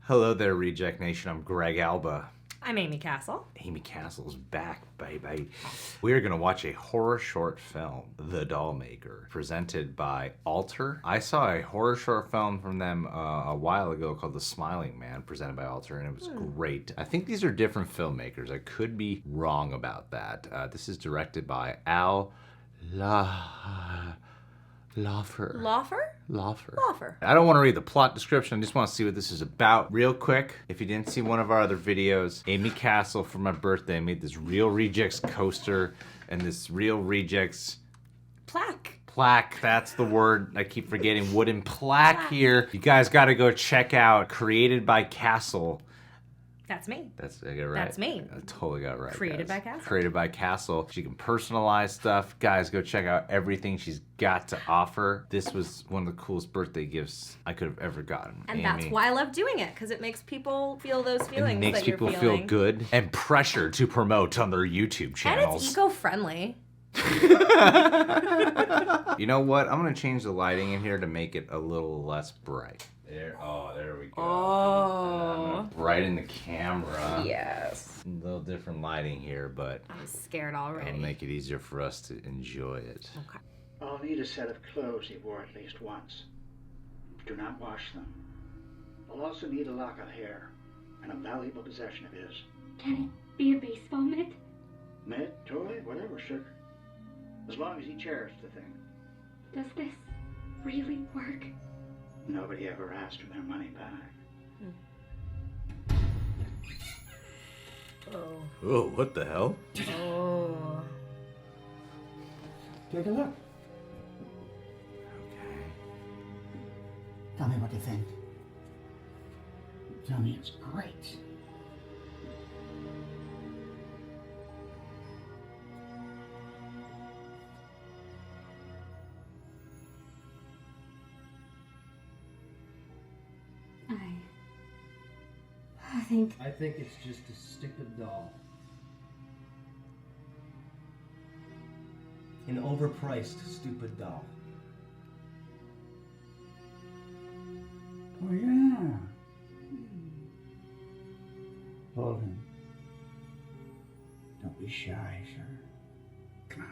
Hello there, Reject Nation. I'm Greg Alba. I'm Amy Castle. Amy Castle's back, baby. We are going to watch a horror short film, The Dollmaker, presented by Alter. I saw a horror short film from them a while ago called The Smiling Man, presented by Alter, and it was great. I think these are different filmmakers. I could be wrong about that. This is directed by Al Lawfer. I don't want to read the plot description. I just want to see what this is about. Real quick, if you didn't see one of our other videos, Amy Castle, for my birthday, made this Real Rejects coaster and this Real Rejects plaque. That's the word I keep forgetting. Wooden plaque here. You guys got to go check out. Created by Castle. That's me. I got it right. That's me. I totally got it right. Created by Castle. Created by Castle. She can personalize stuff. Guys, go check out everything she's got to offer. This was one of the coolest birthday gifts I could have ever gotten. And Amy. that's why I love doing it, because it makes people feel those feelings It makes that you're people feeling. feel good and pressure to promote on their YouTube channels. And it's eco-friendly. You know what? I'm going to change the lighting in here to make it a little less bright. There we go. Oh. Right in the camera. Yes. A little different lighting here, but I'm scared already. it'll make it easier for us to enjoy it. Okay. I'll need a set of clothes he wore at least once. Do not wash them. I'll also need a lock of hair and a valuable possession of his. Can it be a baseball mitt? Mitt, toy, whatever, sugar. As long as he cherished the thing. Does this really work? Nobody ever asked for their money back. Oh, what the hell? Oh. Take a look. Okay. Tell me what you think. Tell me it's great. I think it's just a stupid doll. An overpriced stupid doll. Oh, yeah. Hold him. Don't be shy, sir. Come on.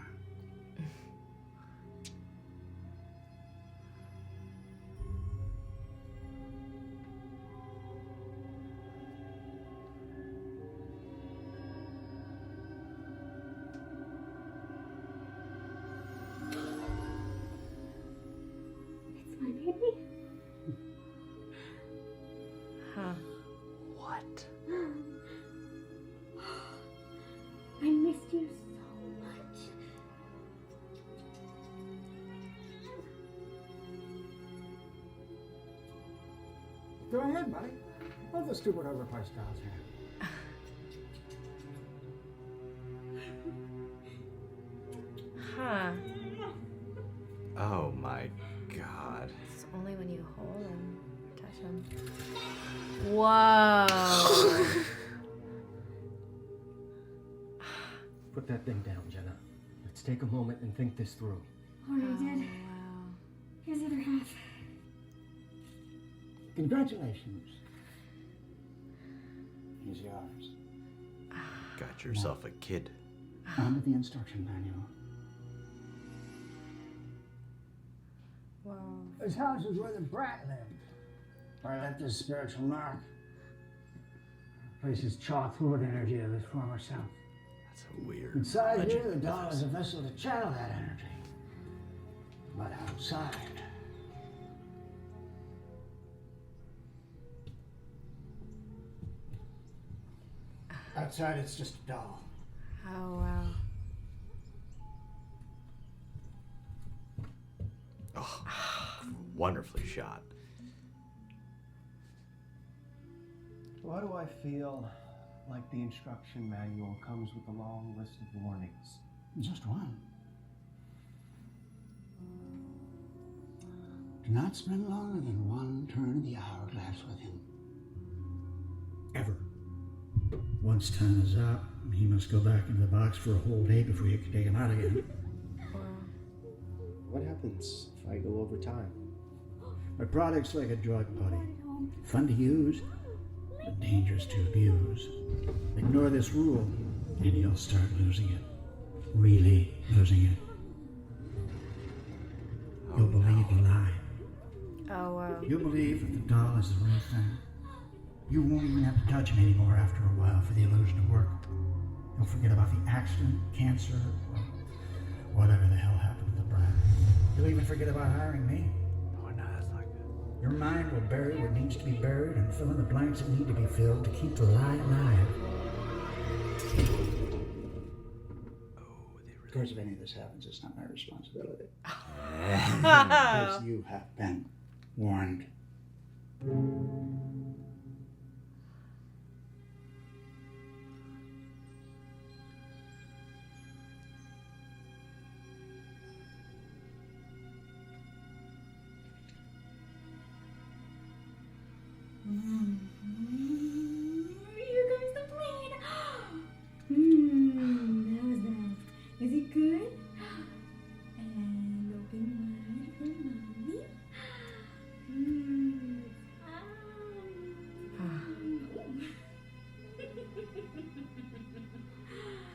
It's my baby. Huh. What? I missed you so much. Go ahead, buddy. What the stupid overpriced dolls here? Huh. Oh my god. It's only when you hold him, touch him. Whoa. Put that thing down, Jenna. Let's take a moment and think this through. Already did. Wow. Here's the other half. Congratulations. He's yours. Got yourself a kid. On with the instruction manual. Wow. This house is where the brat lived. I left his spiritual mark. The place is chock full of energy of his former self. That's a weird. Inside legend. here, the doll is a vessel to channel that energy. But outside, outside it's just a doll. Oh, wow. Oh, wonderfully shot. Why do I feel like the instruction manual comes with a long list of warnings? Just one. Do not spend longer than one turn of the hourglass with him. Ever. Once time is up, he must go back into the box for a whole day before you can take him out again. What happens if I go over time? My product's like a drug, buddy. Fun to use, but dangerous to abuse. Ignore this rule, and you'll start losing it. Really losing it. You'll believe the lie. Oh, wow. You'll believe that the doll is the real thing. You won't even have to touch him anymore after a while for the illusion to work. You'll forget about the accident, cancer, or whatever the hell happened to the brat. You'll even forget about hiring me. Oh, no, that's not good. Your mind will bury what needs to be buried and fill in the blanks that need to be filled to keep the lie alive. Of course, if any of this happens, it's not my responsibility. Because you have been warned. Here comes the plane. That was nice. Is it good? And open wide for mommy.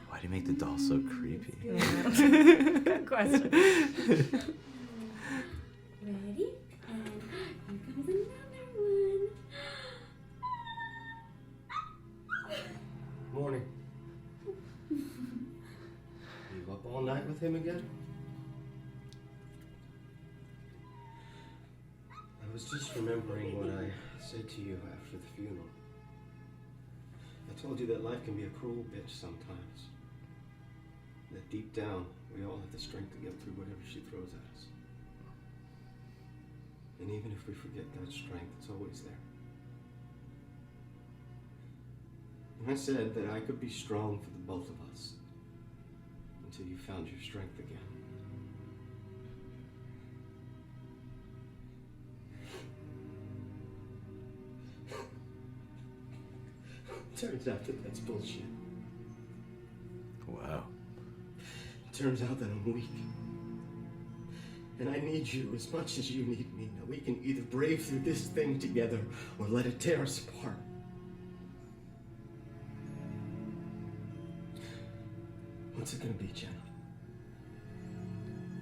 Why do you make the doll so creepy? Good question. Ready? And here comes another one. Morning. You up all night with him again? I was just remembering what I said to you after the funeral. I told you that life can be a cruel bitch sometimes. That deep down, we all have the strength to get through whatever she throws at us. And even if we forget that strength, it's always there. And I said that I could be strong for the both of us until you found your strength again. Turns out that that's bullshit. Wow. Turns out that I'm weak. And I need you as much as you need me. Now we can either brave through this thing together or let it tear us apart. What's it gonna be, Jenna?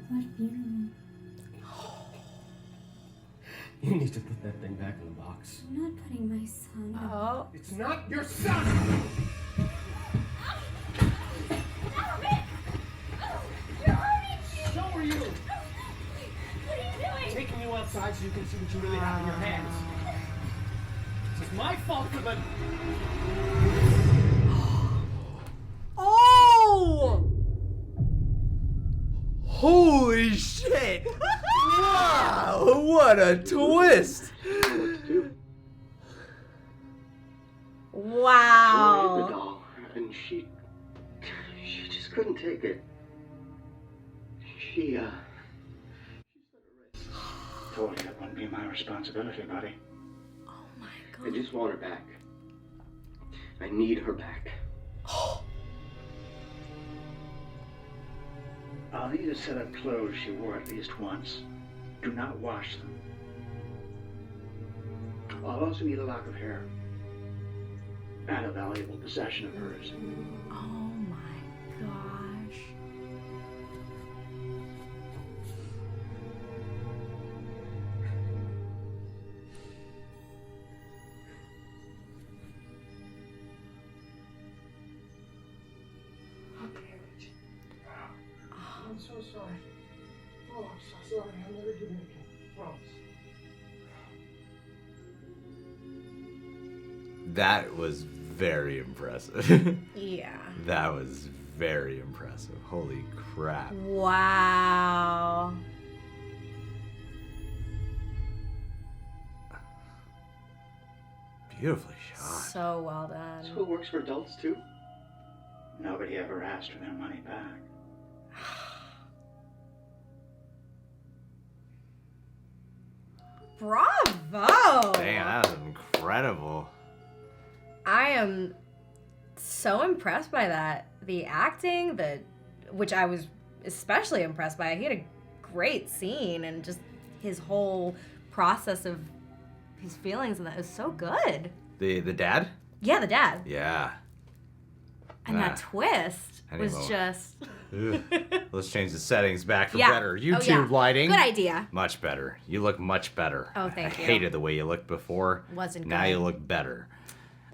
What funeral? You need to put that thing back in the box. I'm not putting my son. Oh. It's not your son! You're hurting me! So are you! What are you doing? Taking you outside so you can see what you really have in your hands. It's my fault for the... Oh! Holy shit! Wow! What a twist! Wow. The doll, and she just couldn't take it. She Told you that wouldn't be my responsibility, buddy. Oh my I god. just want her back. I need her back. I'll need a set of clothes she wore at least once. Do not wash them. I'll also need a lock of hair. And a valuable possession of hers. Oh my gosh. I'm so sorry. Oh, I'm so sorry. I'll never do that again. Promise. That was very impressive. Yeah. That was very impressive. Holy crap. Wow. Beautifully shot. So well done. School works for adults too? Nobody ever asked for their money back. Bravo! Damn, that was incredible. I am so impressed by that. The acting, which I was especially impressed by. He had a great scene, and just his whole process of his feelings, and that was so good. The dad? Yeah, the dad. Yeah. And that twist was just... Let's change the settings back for Yeah. better. YouTube lighting. Good idea. Much better. You look much better. Oh, thank you. I hated the way you looked before. Wasn't Now good. you look better.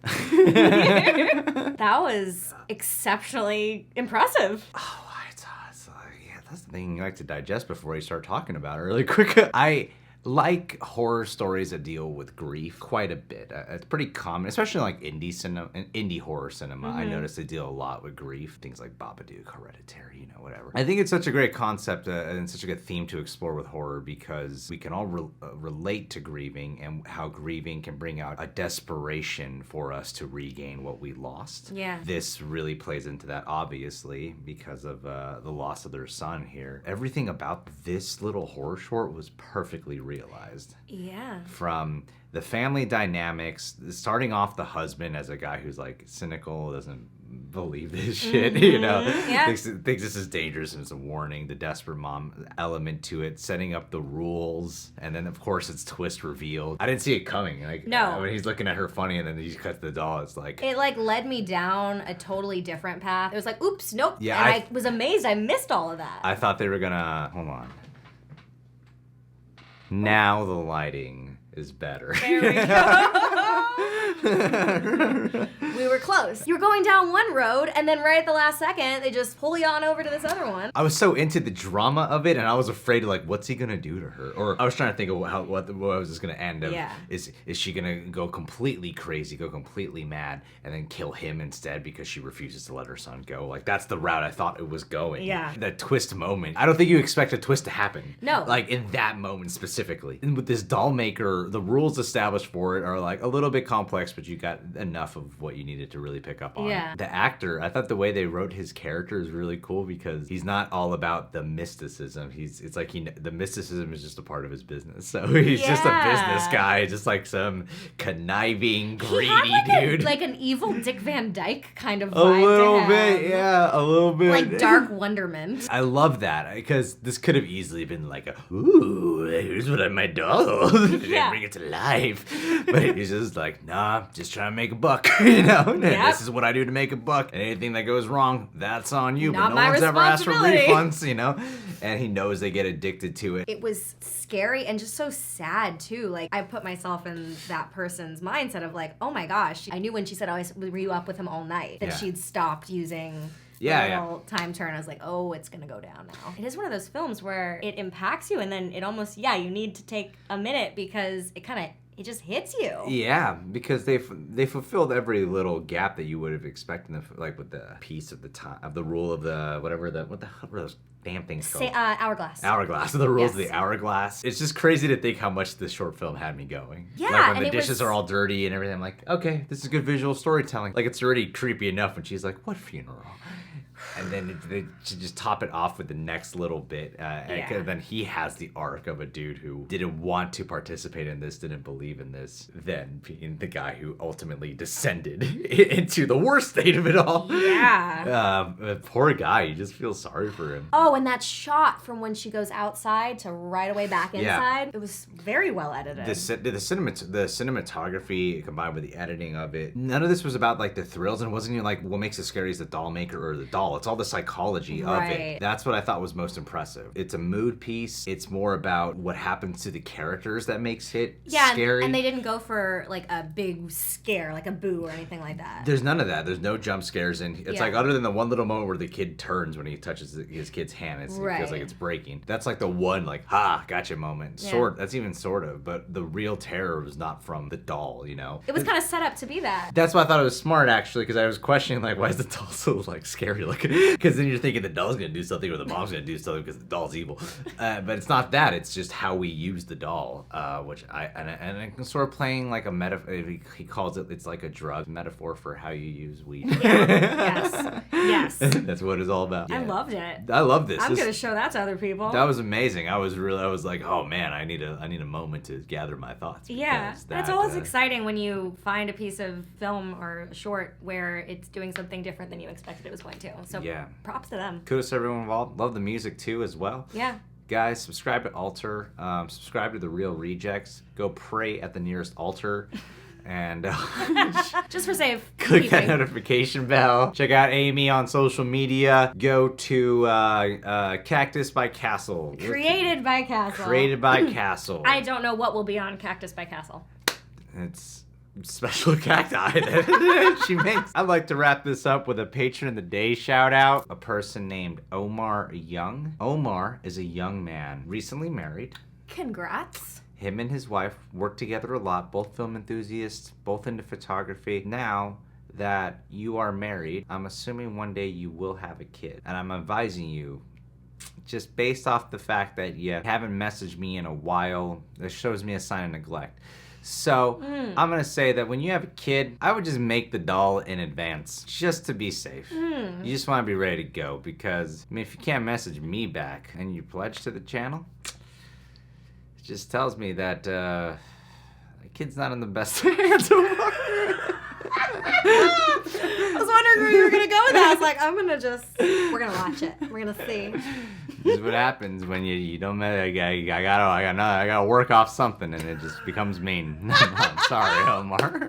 That was exceptionally impressive. Oh, yeah, that's the thing you like to digest before you start talking about it really quick. I like horror stories that deal with grief quite a bit. It's pretty common, especially like indie horror cinema. I notice they deal a lot with grief. Things like Babadook, Hereditary, you know, whatever. I think it's such a great concept and such a good theme to explore with horror because we can all relate to grieving and how grieving can bring out a desperation for us to regain what we lost. Yeah. This really plays into that, obviously, because of the loss of their son here. Everything about this little horror short was perfectly realized. Yeah. From the family dynamics, starting off the husband as a guy who's like cynical, doesn't believe this shit, you know, thinks this is dangerous and it's a warning, the desperate mom element to it, setting up the rules, and then of course it's twist revealed. I didn't see it coming. Like, no. When he's looking at her funny and then he cuts the doll, it's like... It like led me down a totally different path. It was like, oops, nope. Yeah, and I was amazed I missed all of that. I thought they were gonna... Hold on. Now the lighting is better. There we go. We were close. You were going down one road, and then right at the last second, they just pull you on over to this other one. I was so into the drama of it, and I was afraid of, like, what's he gonna do to her? Or I was trying to think of what was this gonna end of. Yeah. Is she gonna go completely crazy, go completely mad, and then kill him instead because she refuses to let her son go? Like, that's the route I thought it was going. Yeah. That twist moment. I don't think you expect a twist to happen. No. Like, in that moment specifically. And with this Dollmaker, the rules established for it are, like, a little bit complex, but you got enough of what you needed to really pick up on. Yeah. The actor, I thought the way they wrote his character is really cool because he's not all about the mysticism. It's like the mysticism is just a part of his business. So he's just a business guy, just like some conniving, greedy dude. Like an evil Dick Van Dyke kind of vibe. A little to him. bit, yeah, a little bit. Like dark wonderment. I love that because this could have easily been like ooh, here's what my doll. Yeah. Bring it to life. But he's just like, nah, just trying to make a buck, you know? And this is what I do to make a buck. And anything that goes wrong, that's on you. Not but no one's ever asked for responsibility. refunds, you know? And he knows they get addicted to it. It was scary and just so sad too. Like I put myself in that person's mindset of like, oh my gosh, I knew when she said, "Oh, were you up with him all night?" that she'd stopped using the little time turn. I was like, oh, it's gonna go down now. It is one of those films where it impacts you and then it almost, you need to take a minute because it just hits you. Yeah, because they fulfilled every little gap that you would have expected, like with the piece of the time of the rule of the what the hell were those damn things called? Hourglass. Hourglass. The rules of the hourglass. It's just crazy to think how much this short film had me going. Yeah, like when and the dishes are all dirty and everything, I'm like, okay, this is good visual storytelling. Like it's already creepy enough when she's like, what funeral? And then they just top it off with the next little bit. And then he has the arc of a dude who didn't want to participate in this, didn't believe in this, then being the guy who ultimately descended into the worst state of it all. Yeah. Poor guy. You just feel sorry for him. Oh, and that shot from when she goes outside to right away back inside, it was very well edited. The cinematography combined with the editing of it, none of this was about like the thrills, and it wasn't even like what makes it scary is the Dollmaker or the doll. It's all the psychology of it. That's what I thought was most impressive. It's a mood piece. It's more about what happens to the characters that makes it scary. And they didn't go for like a big scare, like a boo or anything like that. There's none of that. There's no jump scares, and it's like other than the one little moment where the kid turns when he touches his kid's hand, it feels like it's breaking. That's like the one like gotcha moment. That's even sort of, but the real terror was not from the doll, you know. It was kind of set up to be that. That's why I thought it was smart actually, because I was questioning like why is the doll so like scary looking? Because then you're thinking the doll's gonna do something or the mom's gonna do something because the doll's evil, but it's not that. It's just how we use the doll, which I'm sort of playing like a metaphor. He calls it. It's like a drug metaphor for how you use weed. Yes. That's what it's all about. I loved it. I love this. I'm gonna show that to other people. That was amazing. I was like, oh man, I need a moment to gather my thoughts. Yeah, it's always exciting when you find a piece of film or short where it's doing something different than you expected it was going to. So props to them. Kudos to everyone involved. Love the music too as well. Yeah. Guys, subscribe to Altar. Subscribe to The Real Rejects. Go pray at the nearest altar. And just for safe. Click that notification bell. Check out Amy on social media. Go to Cactus by Castle. Created by Castle. Created by Castle. I don't know what will be on Cactus by Castle. It's special cacti that she makes. I'd like to wrap this up with a patron of the day shout out. A person named Omar Young. Omar is a young man, recently married. Congrats. Him and his wife work together a lot, both film enthusiasts, both into photography. Now that you are married, I'm assuming one day you will have a kid. And I'm advising you, just based off the fact that you haven't messaged me in a while, this shows me a sign of neglect. So I'm gonna say that when you have a kid, I would just make the doll in advance, just to be safe. You just wanna be ready to go, because I mean, if you can't message me back and you pledge to the channel, it just tells me that the kid's not in the best hands. I was wondering where you were gonna go with that. I was like, we're gonna watch it. We're gonna see. This is what happens when you don't. I gotta work off something, and it just becomes mean. I'm sorry, Omar.